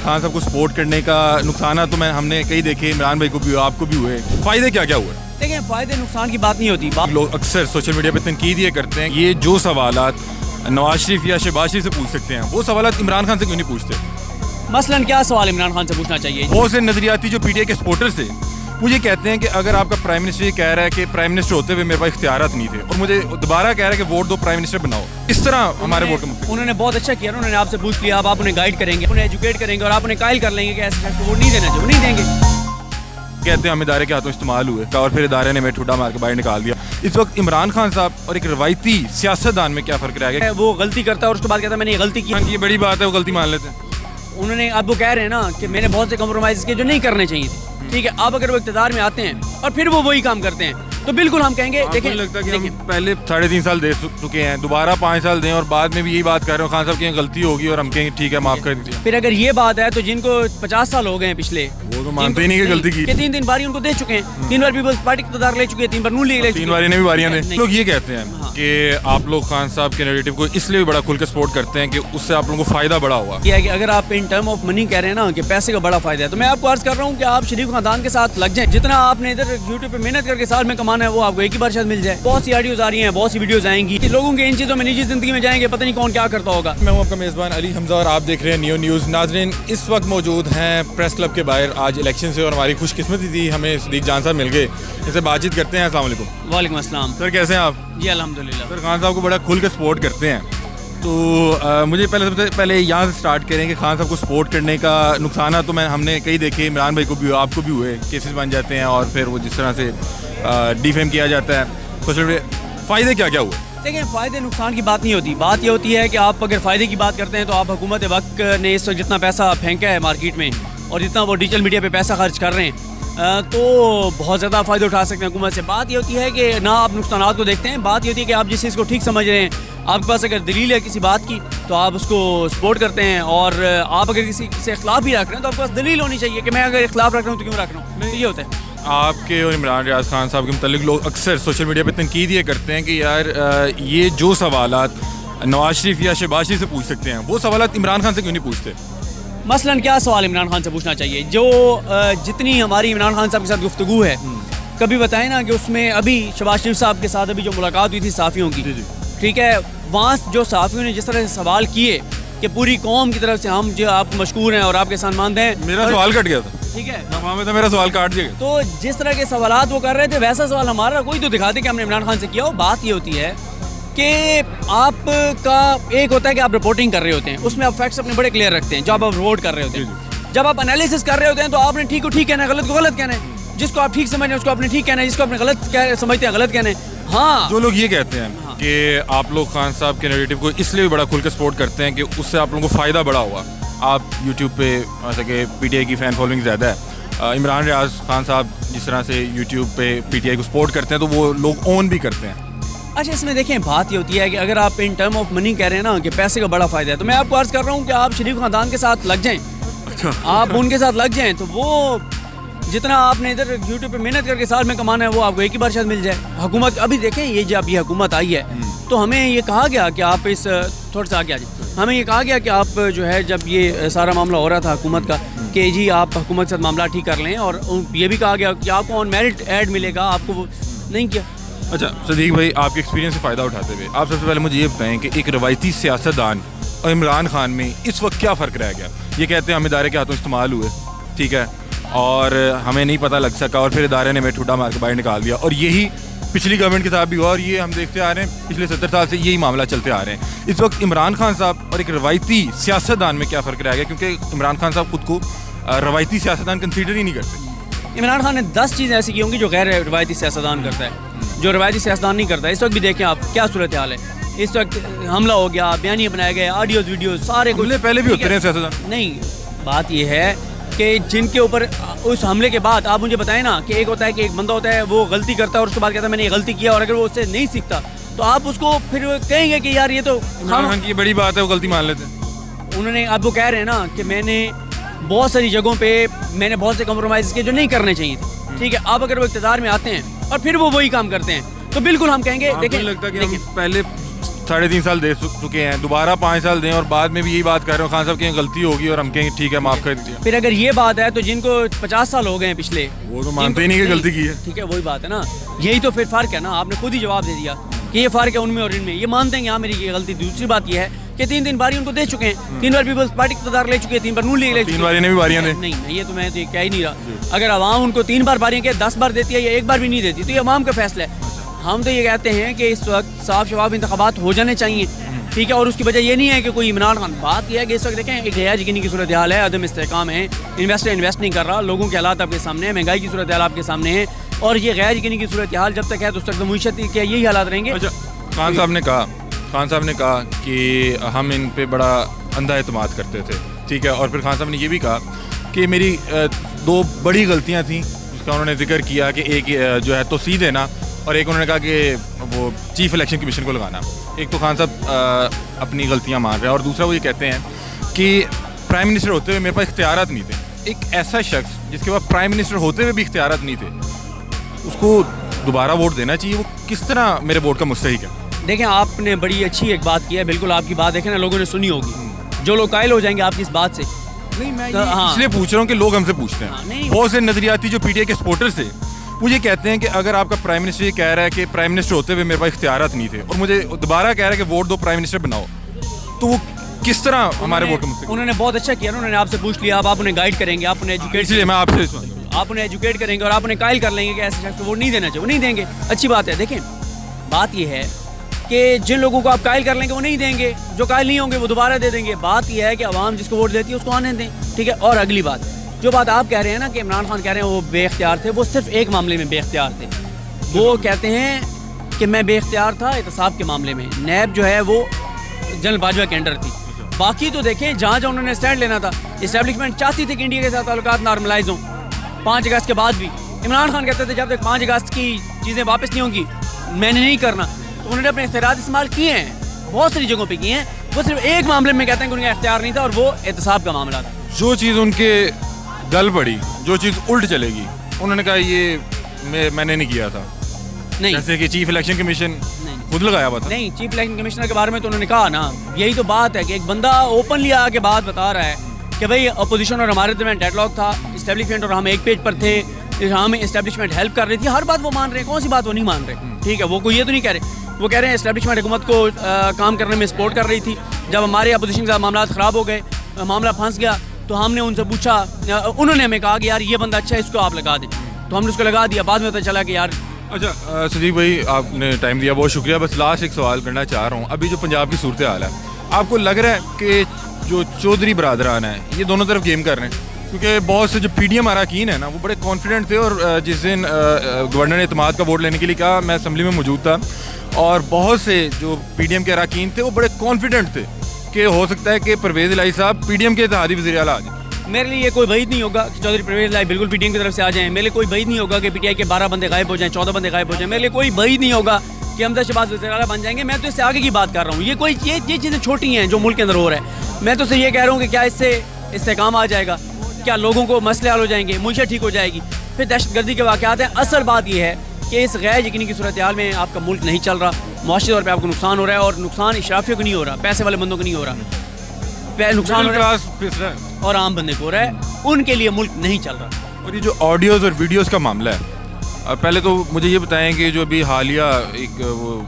खान साहब को सपोर्ट करने का नुकसानात तो हम ने कई देखे, इमरान भाई को भी हुए, आपको भी हुए, फ़ायदे क्या क्या हुए? देखिए, फ़ायदे नुकसान की बात नहीं होती। लोग अक्सर सोशल मीडिया पे तनकीद ये करते हैं, ये जो सवालात नवाज शरीफ या शहबाज शरीफ से पूछ सकते हैं वो सवालात इमरान खान से क्यों नहीं पूछते? मसलन क्या सवाल इमरान खान से पूछना चाहिए? बहुत से नजरियाती जो पीटीआई के सपोर्टर्स थे वो ये कहते हैं कि अगर आपका प्राइम मिनिस्टर ये कह रहा है कि प्राइम मिनिस्टर होते हुए मेरे पास इख्तियारात नहीं थे और मुझे दोबारा कह रहा है कि वोट दो, प्राइम मिनिस्टर बनाओ, इस तरह हमारे वोट का उन्होंने बहुत अच्छा किया। उन्होंने आपसे पूछ लिया, आप उन्हें गाइड करेंगे, उन्हें एजुकेट करेंगे और आप उन्हें कायल कर लेंगे कि ऐसे शख्स को वोट नहीं देना चाहिए, वो नहीं देंगे। कहते हैं हम इदारे के हाथों इस्तेमाल हुए और फिर इदारे ने मैं ठुड्डा मार के बाहर निकाल दिया। इस वक्त इमरान खान साहब और एक रवायती सियासतदान में क्या फ़र्क रह गया? वो गलती करता है और उसके बाद कहता है मैंने ये गलती की। ये बड़ी बात है, वो गलती मान लेते हैं। उन्होंने अब वो कह रहे हैं ना कि मैंने बहुत से कॉम्प्रोमाइज़ किए जो नहीं करने चाहिए थे। ठीक है, अब अगर वो इक़्तिदार में आते हैं और फिर वो वही काम करते हैं तो बिल्कुल हम कहेंगे देखिए लगता है कि हम पहले 3.5 साल दे चुके हैं, दोबारा 5 साल दें और बाद में भी यही बात कर रहे हो खान साहब की गलती होगी और हम कहेंगे ठीक है माफ़ कर दीजिए। फिर अगर ये बात है तो जिनको 50 साल हो गए हैं पिछले, वो तो मानते ही नहीं कि गलती की। 3 बारी उनको दे चुके हैं, 3 बार पीपल्स पार्टी इक़्तिदार ले चुके हैं, 3 बार नून लीग ले चुके हैं, 3 बारी ने भी बारियां दे। लोग ये कहते हैं कि आप लोग खान साहब के नैरेटिव को इसलिए भी बड़ा खुल के सपोर्ट करते हैं कि उससे आप लोगों को फ़ायदा बड़ा हुआ। ये है कि अगर आप इन टर्म ऑफ मनी कह रहे हैं ना कि पैसे का बड़ा फ़ायदा है, तो मैं आपको अर्ज़ कर रहा हूँ कि आप शरीफ खानदान के साथ लग जाएं। जितना आपने इधर यूट्यूब पे मेहनत करके साल में कमाना है वो आपको एक ही बार शायद मिल जाए। बहुत सी ऑडियोज आ रही हैं, बहुत सी वीडियोस आएंगी, लोगों के इन चीज़ों में निजी ज़िंदगी में जाएंगे, पता नहीं कौन क्या करता होगा। मैं हूँ आपका मेज़बान अली हमजा और आप देख रहे हैं न्यू न्यूज़। नाज़रीन, इस वक्त मौजूद हैं प्रेस क्लब के बाहर। आज इलेक्शन से और हमारी खुशकिस्मती थी, हमें सदीक जान साहब मिल गए, इनसे बातचीत करते हैं। अस्सलाम वालेकुम। वालेकुम अस्सलाम। सर कैसे हैं आप? जी अल्हम्दुलिल्लाह। सर खान साहब को बड़ा खुल के सपोर्ट करते हैं, तो मुझे सबसे पहले यहाँ से स्टार्ट करें कि खान साहब को सपोर्ट करने का नुकसान तो हमने कई देखे, इमरान भाई को भी हुए, आपको भी हुए, केसेस बन जाते हैं और फिर वो जिस तरह से डिफेम किया जाता है सोशल मीडिया। फ़ायदे क्या क्या हुए? देखिए, फ़ायदे नुकसान की बात नहीं होती। बात ये होती है कि आप अगर फ़ायदे की बात करते हैं तो आप हुकूमत वक्त ने इस वक्त जितना पैसा फेंका है मार्केट में और जितना वो डिजिटल मीडिया पे पैसा खर्च कर रहे हैं तो बहुत ज़्यादा फ़ायदा उठा सकते हैं हुकूमत से। बात ये होती है कि ना आप नुकसानात को देखते हैं, बात ये होती है कि आप जिस चीज़ को ठीक समझ रहे हैं, आपके पास अगर दलील है किसी बात की तो आप उसको सपोर्ट करते हैं, और आप अगर किसी से इख्तिलाफ भी रख रहे हैं तो आपके पास दलील होनी चाहिए कि मैं अगर इख्तिलाफ रख रहा हूँ तो क्यों रख रहा हूँ। ये होता है। आपके और इमरान रियाज खान साहब के मुतालिक लोग अक्सर सोशल मीडिया पे तनकीद ये करते हैं कि यार ये जो सवालात नवाज शरीफ या शहबाज शरीफ से पूछ सकते हैं वो सवालात इमरान खान से क्यों नहीं पूछते? मसलन क्या सवाल इमरान खान से पूछना चाहिए? जो जितनी हमारी इमरान खान साहब के साथ गुफ्तगू है, कभी बताएं ना कि उसमें अभी शहबाज शरीफ साहब के साथ अभी जो मुलाकात हुई थी सहाफ़ियों की, ठीक है, वहाँ जो सहाफ़ियों ने जिस तरह से सवाल किए कि पूरी कौम की तरफ से हम जो आप मशकूर हैं और आपके सम्मानद हैं। मेरा सवाल कट गया था, ठीक है, वहाँ में तो मेरा सवाल काट दिया। तो जिस तरह के सवालात वो कर रहे थे वैसा सवाल हमारा कोई तो दिखाते कि हमने इमरान खान से किया हो। बात ये होती है कि आपका एक होता है कि आप रिपोर्टिंग कर रहे होते हैं, उसमें आप फैक्ट्स अपने बड़े क्लियर रखते हैं। जब आप रिपोर्ट कर रहे होते हैं, जब आप एनालिसिस कर रहे होते हैं तो आपने ठीक को ठीक कहना है, गलत को गलत कहना है। जिसको आप ठीक समझ रहे हैं उसको आपने ठीक कहना है, जिसको आपने गलत समझते हैं गलत कहना है। हाँ, जो लोग ये कहते हैं कि आप लोग खान साहब के नैरेटिव को इसलिए भी बड़ा खुल के सपोर्ट करते हैं कि उससे आप लोगों को फ़ायदा बड़ा हुआ। आप यूट्यूब पे जैसे कि पीटीआई की फ़ैन फॉलोइंग ज़्यादा है, इमरान रियाज खान साहब जिस तरह से यूट्यूब पे पीटीआई को सपोर्ट करते हैं तो वो लोग ओन भी करते हैं। अच्छा, इसमें देखें बात ये होती है कि अगर आप इन टर्म ऑफ मनी कह रहे हैं ना कि पैसे का बड़ा फ़ायदा है, तो मैं आपको अर्ज़ कर रहा हूँ कि आप शरीफ खानदान के साथ लग जाएँ। अच्छा, आप उनके साथ लग जाएँ तो वो जितना आपने इधर यूट्यूब पे मेहनत करके साल में कमाना है वो आपको एक ही बार शायद मिल जाए। हुकूमत अभी देखें, ये जब ये हुकूमत आई है तो हमें ये कहा गया कि आप इस थोड़ा सा आगे आ जाए, हमें ये कहा गया कि आप जो है जब ये सारा मामला हो रहा था हुकूमत का कि जी आप हुकूमत से मामला ठीक कर लें, और ये भी कहा गया कि आपको ऑन मेरिट ऐड मिलेगा, आपको वो नहीं किया। अच्छा सदीक भाई, आपके एक्सपीरियंस से फ़ायदा उठाते हुए आप सबसे पहले मुझे ये बताएं कि एक रवायती सियासतदान और इमरान खान में इस वक्त क्या फ़र्क रह गया? ये कहते हैं हम इदारे के हाथों इस्तेमाल हुए, ठीक है, और हमें नहीं पता लग सका और फिर इदारे ने हमें ठुड्डा मार के बाहर निकाल दिया, और यही पिछली गवर्नमेंट के साथ भी हुआ और ये हम देखते आ रहे हैं पिछले 70 साल से यही मामला चलते आ रहे हैं। इस वक्त इमरान खान साहब और एक रवायती सियासतदान में क्या फ़र्क रह गया? क्योंकि इमरान खान साहब खुद को रवायती सियासतदान कंसीडर ही नहीं करते। इमरान खान ने 10 चीज़ें ऐसी की होंगी जो गैर रवायती सियासतदान करता है, जो रवायती सियासतदान नहीं करता। इस वक्त भी देखें आप क्या सूरत हाल है, इस वक्त हमला हो गया, बयानिए बनाए गए, ऑडियोज वीडियोज सारे कुछ पहले भी होते रहे सियासतदान। नहीं, बात यह है कि जिनके ऊपर उस हमले के बाद आप मुझे बताएं ना कि एक होता है कि एक बंदा होता है वो गलती करता है और उसके बाद कहता है मैंने ये गलती किया, और अगर वो उससे नहीं सीखता तो आप उसको फिर कहेंगे कि यार ये तो खान की बड़ी बात है, वो गलती मान लेते हैं। उन्होंने अब वो कह रहे हैं ना कि मैंने बहुत सारी जगहों पे मैंने बहुत से कॉम्प्रोमाइज़ किए जो नहीं करने चाहिए थे, ठीक है। अब अगर वो इक़्तिदार में आते हैं और फिर वो वही काम करते हैं तो बिल्कुल हम कहेंगे देखिए लगता है कि हम पहले 3.5 سال دے چکے ہیں, دوبارہ 5 سال دیں اور بعد میں بھی یہی بات کر رہے ہو, خان صاحب کہیں غلطی ہوگی اور ہم کہیں ٹھیک ہے معاف کر دیجیے. پھر اگر یہ بات ہے تو جن کو 50 سال ہو گئے ہیں پچھلے, وہ تو مانتے ہی نہیں کہ غلطی کی ہے. ٹھیک ہے, وہی بات ہے نا, یہی تو پھر فرق ہے نا. آپ نے خود ہی جواب دے دیا کہ یہ فرق ہے ان میں اور ان میں. یہ مانتے ہیں کہ ہاں میری یہ غلطی. دوسری بات یہ ہے کہ 3 باری ان کو دے چکے ہیں, 3 بار پیپلز پارٹی اقتدار لے چکے ہیں, 3 بار نون لیگ لے چکے ہیں. 3 باری نے بھی باریاں دیں. نہیں یہ تو میں تو کہہ ہی نہیں رہا. اگر عوام ان کو 3 بار باریاں کہ 10 بار دیتی ہے یا 1 بار بھی نہیں دیتی تو یہ عوام کا فیصلہ ہے. ہم تو یہ کہتے ہیں کہ اس وقت صاف شفاف انتخابات ہو جانے چاہیے, ٹھیک ہے, اور اس کی وجہ یہ نہیں ہے کہ کوئی عمران خان. بات یہ ہے کہ اس وقت دیکھیں ایک غیر یقینی کی صورتحال ہے, عدم استحکام ہے, انویسٹر انویسٹ نہیں کر رہا, لوگوں کے حالات آپ کے سامنے ہیں, مہنگائی کی صورتحال آپ کے سامنے ہے, اور یہ غیر یقینی کی صورتحال جب تک ہے تو اس تک معیشت کے یہی حالات رہیں گے. اچھا, خان صاحب نے کہا کہ ہم ان پہ بڑا اندھا اعتماد کرتے تھے, ٹھیک ہے, اور پھر خان صاحب نے یہ بھی کہا کہ میری 2 بڑی غلطیاں تھیں جس کا انہوں نے ذکر کیا کہ ایک جو ہے توسیع دینا, اور ایک انہوں نے کہا کہ وہ چیف الیکشن کمیشن کو لگانا. ایک تو خان صاحب اپنی غلطیاں مان رہے ہیں, اور دوسرا وہ یہ کہتے ہیں کہ پرائم منسٹر ہوتے ہوئے میرے پاس اختیارات نہیں تھے. ایک ایسا شخص جس کے پاس پرائم منسٹر ہوتے ہوئے بھی اختیارات نہیں تھے, اس کو دوبارہ ووٹ دینا چاہیے. وہ کس طرح میرے ووٹ کا مستحق ہے؟ دیکھیں آپ نے بڑی اچھی ایک بات کی ہے, بالکل آپ کی بات دیکھیں نا لوگوں نے سنی ہوگی, جو لوگ قائل ہو جائیں گے آپ کی اس بات سے. نہیں, میں اس لیے پوچھ رہا ہوں کہ لوگ ہم سے پوچھتے ہیں, بہت سے نظریاتی جو پی ٹی آئی کے سپورٹرز تھے وہ یہ کہتے ہیں کہ اگر آپ کا پرائم منسٹر یہ کہہ رہا ہے کہ پرائم منسٹر ہوتے ہوئے میرے پاس اختیارات نہیں تھے اور مجھے دوبارہ کہہ رہا ہے کہ ووٹ دو, پرائم منسٹر بناؤ, تو وہ کس طرح ہمارے ووٹ کا مستحق؟ انہوں نے بہت اچھا کیا, انہوں نے آپ سے پوچھ لیا, آپ انہیں گائیڈ کریں گے, آپ انہیں ایجوکیٹ, اس لیے میں آپ سے آپ انہیں ایجوکیٹ کریں گے اور آپ انہیں قائل کر لیں گے کہ ایسے شخص کو ووٹ نہیں دینا چاہیے. وہ نہیں دیں گے, اچھی بات ہے. دیکھیں بات یہ ہے کہ جن لوگوں کو آپ قائل کر لیں گے وہ نہیں دیں گے, جو قائل نہیں ہوں گے وہ دوبارہ دے دیں گے. بات یہ ہے کہ عوام جس کو ووٹ دیتی ہے اس کو آنے دیں, ٹھیک ہے. اور اگلی بات, جو بات آپ کہہ رہے ہیں نا کہ عمران خان کہہ رہے ہیں وہ بے اختیار تھے, وہ صرف ایک معاملے میں بے اختیار تھے. وہ کہتے ہیں کہ میں بے اختیار تھا احتساب کے معاملے میں, نیب جو ہے وہ جنرل باجوہ کے انڈر تھی. باقی تو دیکھیں جہاں جہاں انہوں نے اسٹینڈ لینا تھا, اسٹیبلشمنٹ چاہتی تھی کہ انڈیا کے ساتھ تعلقات نارملائز ہوں. 5 اگست کے بعد بھی عمران خان کہتے تھے جب تک 5 اگست کی چیزیں واپس نہیں ہوں گی میں نے نہیں کرنا. تو انہوں نے اپنے اختیارات استعمال کیے ہیں, بہت ساری جگہوں پہ کیے ہیں. وہ صرف ایک معاملے میں کہتے ہیں کہ ان کا اختیار نہیں تھا اور وہ احتساب کا معاملہ تھا. جو چیز ان کے گل پڑی, جو چیز الٹ چلے گی, انہوں نے کہا یہ میں نے نہیں کیا تھا. نہیں, جیسے کہ چیف الیکشن کمیشن خود لگایا ہوا تھا. نہیں, چیف الیکشن کمشنر کے بارے میں تو انہوں نے کہا نا, یہی تو بات ہے کہ ایک بندہ اوپنلی آ کے بات بتا رہا ہے کہ بھائی اپوزیشن اور ہمارے درمیان ڈیڈ لاک تھا, اسٹیبلشمنٹ اور ہم ایک پیج پر تھے, ہمیں اسٹیبلشمنٹ ہیلپ کر رہی تھی. ہر بات وہ مان رہے ہیں, کون سی بات وہ نہیں مان رہے, ٹھیک ہے. وہ کوئی یہ تو نہیں کہہ رہے, وہ کہہ رہے ہیں اسٹیبلشمنٹ حکومت کو کام کرنے میں سپورٹ کر رہی تھی. جب ہمارے اپوزیشن کے ساتھ معاملات خراب ہو گئے, معاملہ پھنس گیا, تو ہم نے ان سے پوچھا, انہوں نے ہمیں کہا کہ یار یہ بندہ اچھا ہے اس کو آپ لگا دیں, تو ہم نے اس کو لگا دیا. بعد میں پتہ چلا کہ یار. اچھا صدیق بھائی آپ نے ٹائم دیا, بہت شکریہ. بس لاسٹ ایک سوال کرنا چاہ رہا ہوں. ابھی جو پنجاب کی صورتحال ہے, آپ کو لگ رہا ہے کہ جو چودھری برادران ہیں یہ دونوں طرف گیم کر رہے ہیں؟ کیونکہ بہت سے جو پی ڈی ایم اراکین ہیں نا وہ بڑے کانفیڈنٹ تھے, اور جس دن گورنر نے اعتماد کا ووٹ لینے کے لیے کہا میں اسمبلی میں موجود تھا, اور بہت سے جو پی ڈی ایم کے اراکین تھے وہ بڑے کانفیڈنٹ تھے کہ ہو سکتا ہے کہ پرویز الہی صاحب پی ڈی ایم کے اتحادی وزیر اعلیٰ آ جائیں. میرے لیے یہ کوئی بعید نہیں ہوگا کہ چودھری پرویز الہی بالکل پی ٹی ایم کی طرف سے آ جائیں. میرے لیے کوئی بعید نہیں ہوگا کہ پی ٹی آئی کے 12 بندے غائب ہو جائیں, 14 بندے غائب ہو جائیں. میرے لیے کوئی بعید نہیں ہوگا کہ حمزہ شہباز وزیر اعلیٰ بن جائیں گے. میں تو اس سے آگے کی بات کر رہا ہوں. یہ چیزیں چھوٹی ہیں جو ملک کے اندر ہو رہا ہے. میں تو اس سے یہ کہہ رہا ہوں کہ کیا اس سے استحکام آ جائے گا, کیا لوگوں کو مسئلے حل ہو جائیں گے, معیشت ٹھیک ہو جائے گی. پھر دہشت گردی کے واقعات ہیں. اصل بات یہ ہے کہ اس غیر یقینی کی صورتحال میں آپ کا ملک نہیں چل رہا, معاشی طور پہ آپ کو نقصان ہو رہا ہے, اور نقصان اشرافیوں کو نہیں ہو رہا, پیسے والے بندوں کو نہیں ہو رہا, نقصان ہو رہا ہے اور عام بندے کو ہو رہا ہے. ان کے لیے ملک نہیں چل رہا. اور یہ جو آڈیوز اور ویڈیوز کا معاملہ ہے, پہلے تو مجھے یہ بتائیں کہ جو ابھی حالیہ ایک وہ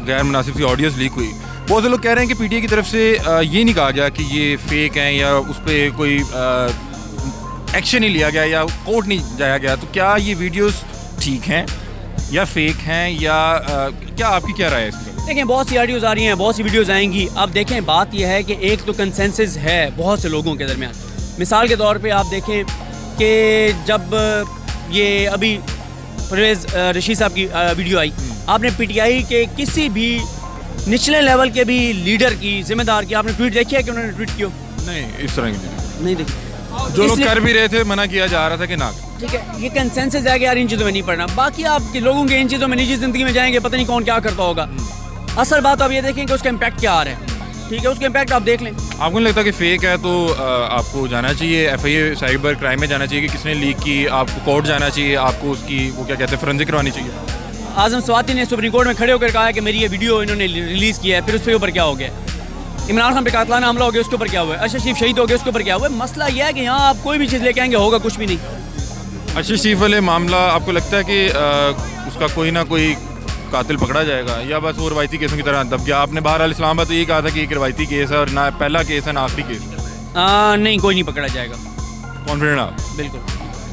غیر مناسب سی آڈیوز لیک ہوئی, بہت سے لوگ کہہ رہے ہیں کہ پی ٹی آئی کی طرف سے یہ نہیں کہا گیا کہ یہ فیک ہیں یا اس پہ کوئی ایکشن نہیں لیا گیا یا کورٹ نہیں جایا گیا. تو کیا یہ ویڈیوز ٹھیک ہیں یا فیک ہیں, یا کیا آپ کی کیا رائے ہے اس پر؟ دیکھیں بہت سی آڈیوز آ رہی ہیں, بہت سی ویڈیوز آئیں گی. اب دیکھیں بات یہ ہے کہ ایک تو کنسنسس ہے بہت سے لوگوں کے درمیان. مثال کے طور پہ آپ دیکھیں کہ جب یہ ابھی پرویز رشید صاحب کی ویڈیو آئی, آپ نے پی ٹی آئی کے کسی بھی نچلے لیول کے بھی لیڈر کی, ذمہ دار کی آپ نے ٹویٹ دیکھی ہے کہ انہوں نے ٹویٹ کیا؟ نہیں, اس طرح کی نہیں دیکھی. جو لوگ کر بھی رہے تھے منع کیا جا رہا تھا کہ نہ. ٹھیک ہے, یہ کنسنسس ہے کہ یار ان چیزوں میں نہیں پڑنا. باقی آپ کے لوگوں کے ان چیزوں میں نجی زندگی میں جائیں گے, پتہ نہیں کون کیا کرتا ہوگا. اصل بات آپ یہ دیکھیں کہ اس کا امپیکٹ کیا آ رہا ہے. ٹھیک ہے, اس کا امپیکٹ آپ دیکھ لیں. آپ کو نہیں لگتا کہ فیک ہے تو آپ کو جانا چاہیے F I A cyber crime میں جانا چاہیے کہ کس نے لیک کی, آپ کو کورٹ جانا چاہیے, آپ کو اس کی وہ کیا کہتے ہیں فرنزک کروانی چاہیے؟ आज़म स्वाति ने सुप्रीम कोर्ट में खड़े होकर कहा है कि मेरी ये वीडियो इन्होंने रिलीज़ किया है, फिर उसके ऊपर क्या हो गया? इमरान खान पे कातलाना हमला हो गया, उसके ऊपर क्या हुआ है? अरशद शरीफ शहीद हो गया, उसके ऊपर क्या हुआ है? मसला यह है कि यहाँ आप कोई भी चीज़ लेके आएंगे, होगा कुछ भी नहीं। अरशद शरीफ वाले मामला आपको लगता है कि उसका कोई ना कोई कातिल पकड़ा जाएगा या बस वो रवायती केसों की तरह दब गया? आपने बहरहाल इस्लामाबाद तो ये कहा था कि एक रवायती केस है और ना पहला केस है ना आखिरी केस। नहीं, कोई नहीं पकड़ा जाएगा। कॉन्फिडेंट आप? बिल्कुल।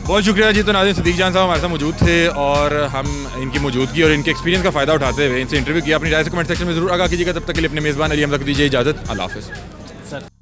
बहुत शुक्रिया जी। तो नाज़रीन, सदीक जान साहब हमारे साथ मौजूद थे और हम इनकी मौजूदगी और इनके एक्सपीरियंस का फ़ायदा उठाते हुए इनसे इंटरव्यू किया। अपनी राय से कमेंट सेक्शन में ज़रूर आगाह कीजिएगा। तब तक के लिए अपने मेज़बान अली हमजा को दीजिए इजाज़त। अल्लाह हाफ़िज़।